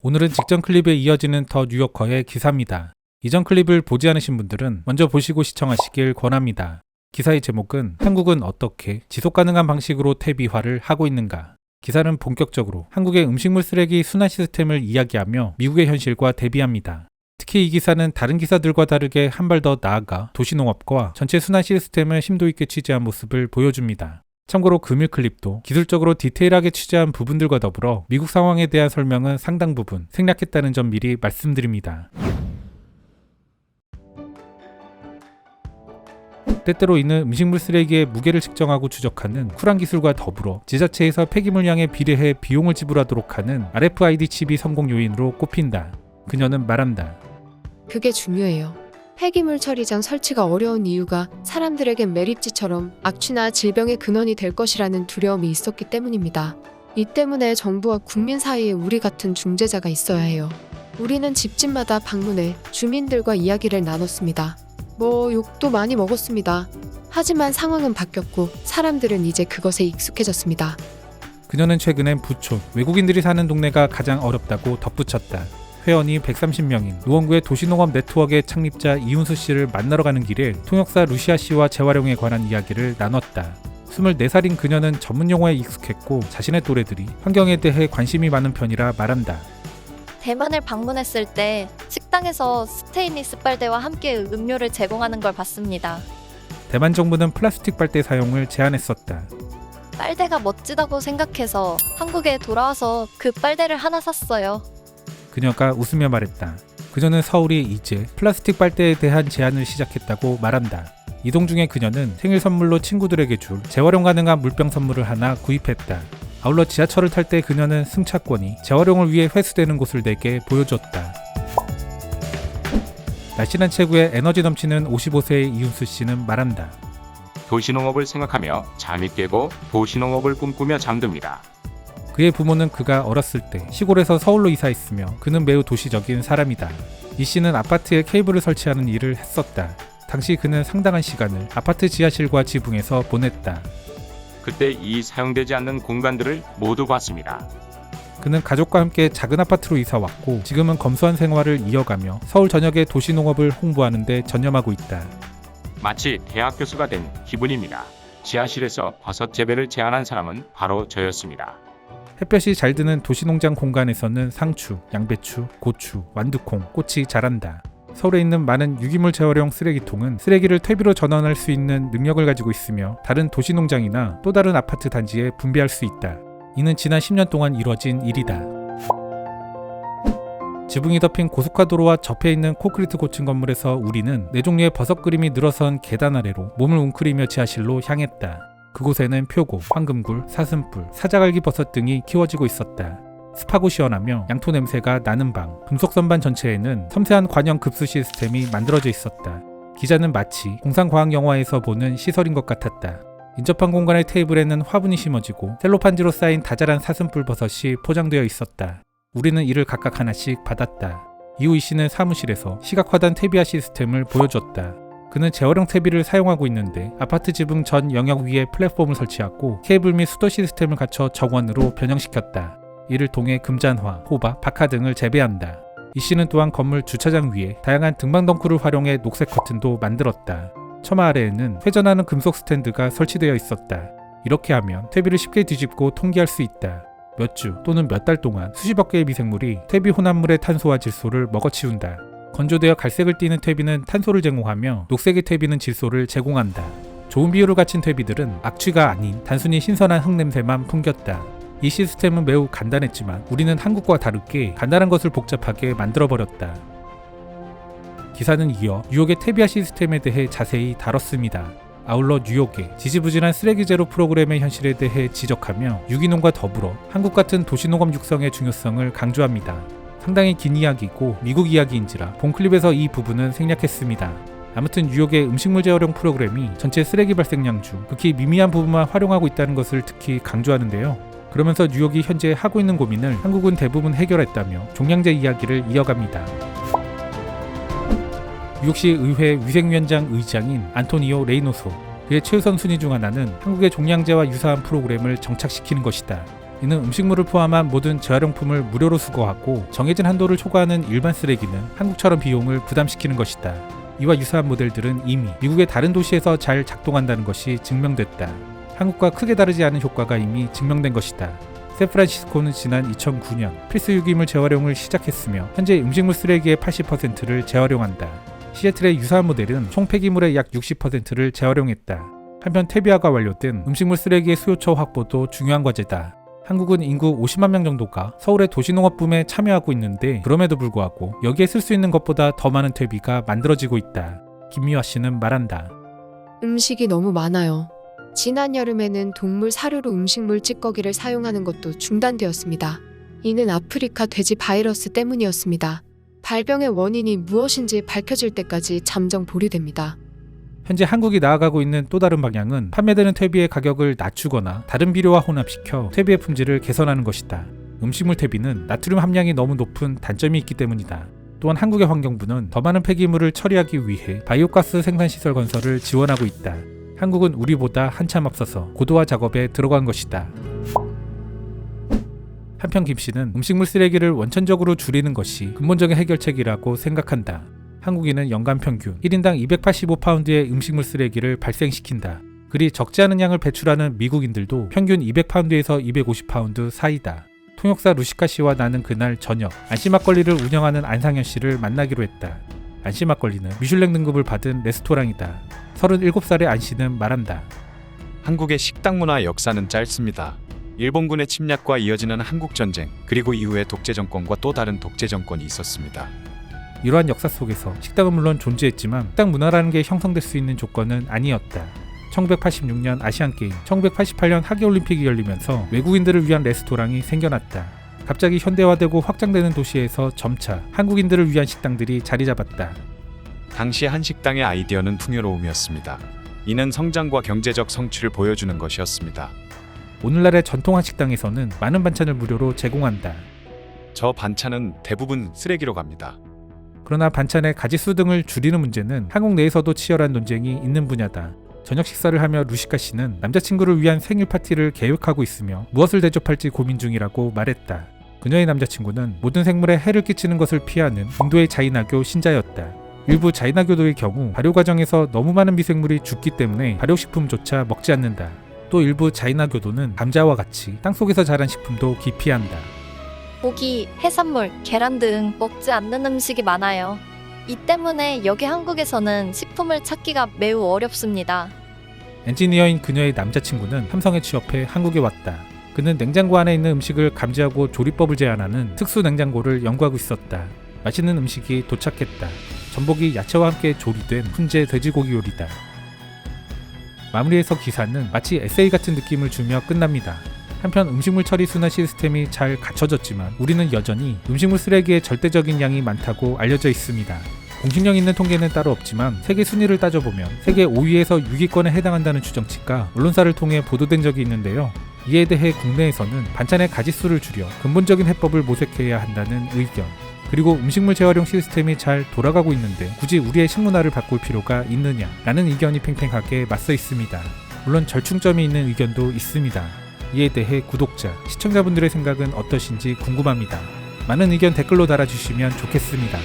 오늘은 직전 클립에 이어지는 더 뉴요커의 기사입니다. 이전 클립을 보지 않으신 분들은 먼저 보시고 시청하시길 권합니다. 기사의 제목은 한국은 어떻게 지속가능한 방식으로 퇴비화를 하고 있는가? 기사는 본격적으로 한국의 음식물 쓰레기 순환 시스템을 이야기하며 미국의 현실과 대비합니다. 특히 이 기사는 다른 기사들과 다르게 한 발 더 나아가 도시농업과 전체 순환 시스템을 심도 있게 취재한 모습을 보여줍니다. 참고로 금일 클립도 기술적으로 디테일하게 취재한 부분들과 더불어 미국 상황에 대한 설명은 상당 부분 생략했다는 점 미리 말씀드립니다. 때때로 이는 음식물 쓰레기의 무게를 측정하고 추적하는 쿨한 기술과 더불어 지자체에서 폐기물량에 비례해 비용을 지불하도록 하는 RFID 칩이 성공 요인으로 꼽힌다. 그녀는 말한다. 그게 중요해요. 폐기물 처리장 설치가 어려운 이유가 사람들에겐 매립지처럼 악취나 질병의 근원이 될 것이라는 두려움이 있었기 때문입니다. 이 때문에 정부와 국민 사이에 우리 같은 중재자가 있어야 해요. 우리는 집집마다 방문해 주민들과 이야기를 나눴습니다. 욕도 많이 먹었습니다. 하지만 상황은 바뀌었고 사람들은 이제 그것에 익숙해졌습니다. 그녀는 최근엔 부촌, 외국인들이 사는 동네가 가장 어렵다고 덧붙였다. 회원이 130명인 노원구의 도시농업 네트워크의 창립자 이훈수 씨를 만나러 가는 길에 통역사 루시아 씨와 재활용에 관한 이야기를 나눴다. 24살인 그녀는 전문 용어에 익숙했고 자신의 또래들이 환경에 대해 관심이 많은 편이라 말한다. 대만을 방문했을 때 식당에서 스테인리스 빨대와 함께 음료를 제공하는 걸 봤습니다. 대만 정부는 플라스틱 빨대 사용을 제한했었다. 빨대가 멋지다고 생각해서 한국에 돌아와서 그 빨대를 하나 샀어요. 그녀가 웃으며 말했다. 그녀는 서울이 이제 플라스틱 빨대에 대한 제한을 시작했다고 말한다. 이동 중에 그녀는 생일 선물로 친구들에게 줄 재활용 가능한 물병 선물을 하나 구입했다. 아울러 지하철을 탈 때 그녀는 승차권이 재활용을 위해 회수되는 곳을 내게 보여줬다. 날씬한 체구에 에너지 넘치는 55세의 이윤수 씨는 말한다. 도시농업을 생각하며 잠이 깨고 도시농업을 꿈꾸며 잠듭니다. 그의 부모는 그가 어렸을 때 시골에서 서울로 이사했으며 그는 매우 도시적인 사람이다. 이 씨는 아파트에 케이블을 설치하는 일을 했었다. 당시 그는 상당한 시간을 아파트 지하실과 지붕에서 보냈다. 그때 이 사용되지 않는 공간들을 모두 봤습니다. 그는 가족과 함께 작은 아파트로 이사 왔고 지금은 검소한 생활을 이어가며 서울 전역의 도시농업을 홍보하는 데 전념하고 있다. 마치 대학 교수가 된 기분입니다. 지하실에서 버섯 재배를 제안한 사람은 바로 저였습니다. 햇볕이 잘 드는 도시농장 공간에서는 상추, 양배추, 고추, 완두콩, 꽃이 자란다. 서울에 있는 많은 유기물 재활용 쓰레기통은 쓰레기를 퇴비로 전환할 수 있는 능력을 가지고 있으며 다른 도시농장이나 또 다른 아파트 단지에 분배할 수 있다. 이는 지난 10년 동안 이뤄진 일이다. 지붕이 덮인 고속화도로와 접해 있는 콘크리트 고층 건물에서 우리는 4종류의 버섯 그림이 늘어선 계단 아래로 몸을 웅크리며 지하실로 향했다. 그곳에는 표고, 황금굴, 사슴뿔, 사자갈기 버섯 등이 키워지고 있었다. 습하고 시원하며 양토 냄새가 나는 방, 금속 선반 전체에는 섬세한 관형 급수 시스템이 만들어져 있었다. 기자는 마치 공상과학 영화에서 보는 시설인 것 같았다. 인접한 공간의 테이블에는 화분이 심어지고 셀로판지로 쌓인 다자란 사슴뿔 버섯이 포장되어 있었다. 우리는 이를 각각 하나씩 받았다. 이후 이 씨는 사무실에서 시각화단 퇴비화 시스템을 보여줬다. 그는 재활용 퇴비를 사용하고 있는데 아파트 지붕 전 영역 위에 플랫폼을 설치하고 케이블 및 수도 시스템을 갖춰 정원으로 변형시켰다. 이를 통해 금잔화, 호박, 박하 등을 재배한다. 이 씨는 또한 건물 주차장 위에 다양한 등방 덩크를 활용해 녹색 커튼도 만들었다. 처마 아래에는 회전하는 금속 스탠드가 설치되어 있었다. 이렇게 하면 퇴비를 쉽게 뒤집고 통기할 수 있다. 몇 주 또는 몇 달 동안 수십억 개의 미생물이 퇴비 혼합물의 탄소와 질소를 먹어치운다. 건조되어 갈색을 띠는 퇴비는 탄소를 제공하며 녹색의 퇴비는 질소를 제공한다. 좋은 비율을 갖춘 퇴비들은 악취가 아닌 단순히 신선한 흙냄새만 풍겼다. 이 시스템은 매우 간단했지만 우리는 한국과 다르게 간단한 것을 복잡하게 만들어버렸다. 기사는 이어 뉴욕의 퇴비화 시스템에 대해 자세히 다뤘습니다. 아울러 뉴욕의 지지부진한 쓰레기 제로 프로그램의 현실에 대해 지적하며 유기농과 더불어 한국 같은 도시농업 육성의 중요성을 강조합니다. 상당히 긴 이야기고 미국 이야기인지라 본 클립에서 이 부분은 생략했습니다. 아무튼 뉴욕의 음식물 재활용 프로그램이 전체 쓰레기 발생량 중 극히 미미한 부분만 활용하고 있다는 것을 특히 강조하는데요. 그러면서 뉴욕이 현재 하고 있는 고민을 한국은 대부분 해결했다며 종량제 이야기를 이어갑니다. 뉴욕시 의회 위생위원장 의장인 안토니오 레이노소, 그의 최우선 순위 중 하나는 한국의 종량제와 유사한 프로그램을 정착시키는 것이다. 이는 음식물을 포함한 모든 재활용품을 무료로 수거하고 정해진 한도를 초과하는 일반 쓰레기는 한국처럼 비용을 부담시키는 것이다. 이와 유사한 모델들은 이미 미국의 다른 도시에서 잘 작동한다는 것이 증명됐다. 한국과 크게 다르지 않은 효과가 이미 증명된 것이다. 샌프란시스코는 지난 2009년 필수 유기물 재활용을 시작했으며 현재 음식물 쓰레기의 80%를 재활용한다. 시애틀의 유사한 모델은 총 폐기물의 약 60%를 재활용했다. 한편 퇴비화가 완료된 음식물 쓰레기의 수요처 확보도 중요한 과제다. 한국은 인구 50만 명 정도가 서울의 도시농업붐에 참여하고 있는데 그럼에도 불구하고 여기에 쓸 수 있는 것보다 더 많은 퇴비가 만들어지고 있다. 김미화 씨는 말한다. 음식이 너무 많아요. 지난 여름에는 동물 사료로 음식물 찌꺼기를 사용하는 것도 중단되었습니다. 이는 아프리카 돼지 바이러스 때문이었습니다. 발병의 원인이 무엇인지 밝혀질 때까지 잠정 보류됩니다. 현재 한국이 나아가고 있는 또 다른 방향은 판매되는 퇴비의 가격을 낮추거나 다른 비료와 혼합시켜 퇴비의 품질을 개선하는 것이다. 음식물 퇴비는 나트륨 함량이 너무 높은 단점이 있기 때문이다. 또한 한국의 환경부는 더 많은 폐기물을 처리하기 위해 바이오가스 생산시설 건설을 지원하고 있다. 한국은 우리보다 한참 앞서서 고도화 작업에 들어간 것이다. 한편 김 씨는 음식물 쓰레기를 원천적으로 줄이는 것이 근본적인 해결책이라고 생각한다. 한국인은 연간 평균 1인당 285파운드의 음식물 쓰레기를 발생시킨다. 그리 적지 않은 양을 배출하는 미국인들도 평균 200파운드에서 250파운드 사이다. 통역사 루시카 씨와 나는 그날 저녁 안심막걸리를 운영하는 안상현 씨를 만나기로 했다. 안심막걸리는 미슐랭 등급을 받은 레스토랑이다. 37살의 안 씨는 말한다. 한국의 식당 문화 역사는 짧습니다. 일본군의 침략과 이어지는 한국전쟁, 그리고 이후에 독재 정권과 또 다른 독재 정권이 있었습니다. 이러한 역사 속에서 식당은 물론 존재했지만 식당 문화라는 게 형성될 수 있는 조건은 아니었다. 1986년 아시안게임, 1988년 하계올림픽이 열리면서 외국인들을 위한 레스토랑이 생겨났다. 갑자기 현대화되고 확장되는 도시에서 점차 한국인들을 위한 식당들이 자리 잡았다. 당시 한 식당의 아이디어는 풍요로움이었습니다. 이는 성장과 경제적 성취를 보여주는 것이었습니다. 오늘날의 전통 한식당에서는 많은 반찬을 무료로 제공한다. 저 반찬은 대부분 쓰레기로 갑니다. 그러나 반찬의 가짓수 등을 줄이는 문제는 한국 내에서도 치열한 논쟁이 있는 분야다. 저녁 식사를 하며 루시카 씨는 남자친구를 위한 생일 파티를 계획하고 있으며 무엇을 대접할지 고민 중이라고 말했다. 그녀의 남자친구는 모든 생물에 해를 끼치는 것을 피하는 인도의 자이나교 신자였다. 일부 자이나교도의 경우 발효 과정에서 너무 많은 미생물이 죽기 때문에 발효식품조차 먹지 않는다. 또 일부 자이나교도는 감자와 같이 땅속에서 자란 식품도 기피한다. 고기, 해산물, 계란 등 먹지 않는 음식이 많아요. 이 때문에 여기 한국에서는 식품을 찾기가 매우 어렵습니다. 엔지니어인 그녀의 남자친구는 삼성에 취업해 한국에 왔다. 그는 냉장고 안에 있는 음식을 감지하고 조리법을 제한하는 특수 냉장고를 연구하고 있었다. 맛있는 음식이 도착했다. 전복이 야채와 함께 조리된 훈제 돼지고기 요리다. 마무리에서 기사는 마치 에세이 같은 느낌을 주며 끝납니다. 한편 음식물 처리 순환 시스템이 잘 갖춰졌지만 우리는 여전히 음식물 쓰레기의 절대적인 양이 많다고 알려져 있습니다. 공신력 있는 통계는 따로 없지만 세계 순위를 따져보면 세계 5위에서 6위권에 해당한다는 추정치가 언론사를 통해 보도된 적이 있는데요. 이에 대해 국내에서는 반찬의 가짓수를 줄여 근본적인 해법을 모색해야 한다는 의견, 그리고 음식물 재활용 시스템이 잘 돌아가고 있는데 굳이 우리의 식문화를 바꿀 필요가 있느냐라는 의견이 팽팽하게 맞서 있습니다. 물론 절충점이 있는 의견도 있습니다. 이에 대해 구독자, 시청자분들의 생각은 어떠신지 궁금합니다. 많은 의견 댓글로 달아주시면 좋겠습니다.